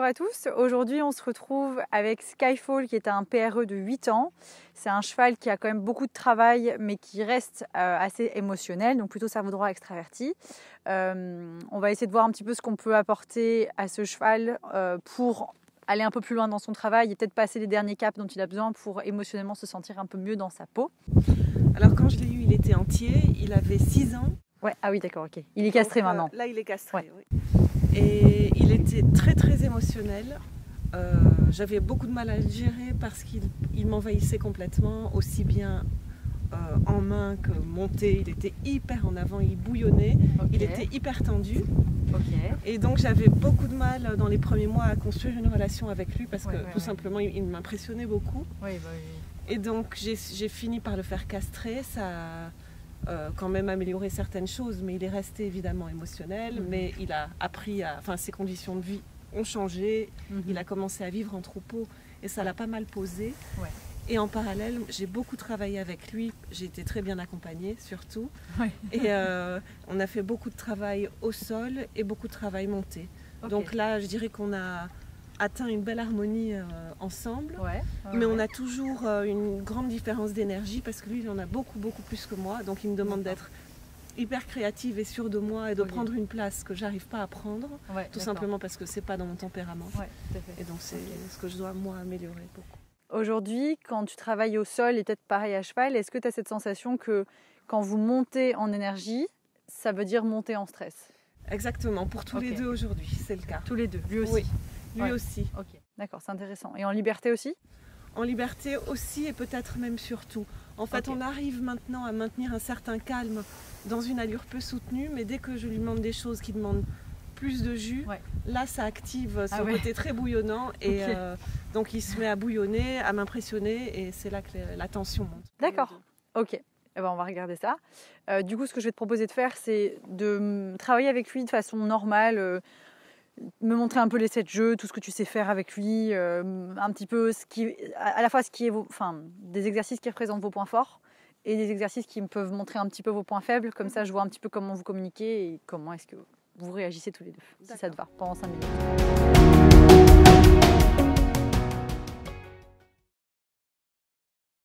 à tous, aujourd'hui on se retrouve avec Skyfall qui est un PRE de 8 ans. C'est un cheval qui a quand même beaucoup de travail mais qui reste assez émotionnel, donc plutôt cerveau droit extraverti. On va essayer de voir un petit peu ce qu'on peut apporter à ce cheval pour aller un peu plus loin dans son travail et peut-être passer les derniers caps dont il a besoin pour émotionnellement se sentir un peu mieux dans sa peau. Alors quand je l'ai eu, il était entier, il avait 6 ans. Ouais, ah oui d'accord, ok. Il est castré maintenant. Là il est castré, ouais. Oui. Et il était très très émotionnel. J'avais beaucoup de mal à le gérer parce qu'il m'envahissait complètement, aussi bien en main que monté. Il était hyper en avant, il bouillonnait, il était hyper tendu. Et donc j'avais beaucoup de mal dans les premiers mois à construire une relation avec lui parce que tout simplement il m'impressionnait beaucoup. Et donc j'ai fini par le faire castrer. Ça a quand même amélioré certaines choses, mais il est resté évidemment émotionnel. Mais il a appris ses conditions de vie ont changé. Il a commencé à vivre en troupeau et ça l'a pas mal posé. Et en parallèle, j'ai beaucoup travaillé avec lui. J'ai été très bien accompagnée, surtout. Et on a fait beaucoup de travail au sol et beaucoup de travail monté. Donc là, je dirais qu'on a atteint une belle harmonie ensemble. Mais on a toujours une grande différence d'énergie parce que lui, il en a beaucoup plus que moi. Donc il me demande d'être hyper créative et sûre de moi et de prendre une place que j'arrive pas à prendre. Tout simplement parce que c'est pas dans mon tempérament. Et donc c'est ce que je dois, moi, améliorer beaucoup. Aujourd'hui, quand tu travailles au sol et peut-être pareil à cheval, est-ce que tu as cette sensation que quand vous montez en énergie, ça veut dire monter en stress? Exactement, pour tous les deux aujourd'hui, c'est le cas. Tous les deux, lui aussi? Oui, lui aussi. D'accord, c'est intéressant. Et en liberté aussi? En liberté aussi et peut-être même surtout. En fait, on arrive maintenant à maintenir un certain calme dans une allure peu soutenue, mais dès que je lui demande des choses qui demandent plus de jus, là ça active son côté très bouillonnant et donc il se met à bouillonner, à m'impressionner et c'est là que la tension monte. D'accord, ok. Eh ben, on va regarder ça. Du coup, ce que je vais te proposer de faire, c'est de travailler avec lui de façon normale, me montrer un peu les 7 jeux, tout ce que tu sais faire avec lui, un petit peu à la fois ce qui est des exercices qui représentent vos points forts et des exercices qui peuvent montrer un petit peu vos points faibles. Comme ça, je vois un petit peu comment vous communiquez et comment est-ce que vous réagissez tous les deux, si ça te va, pendant 5 minutes.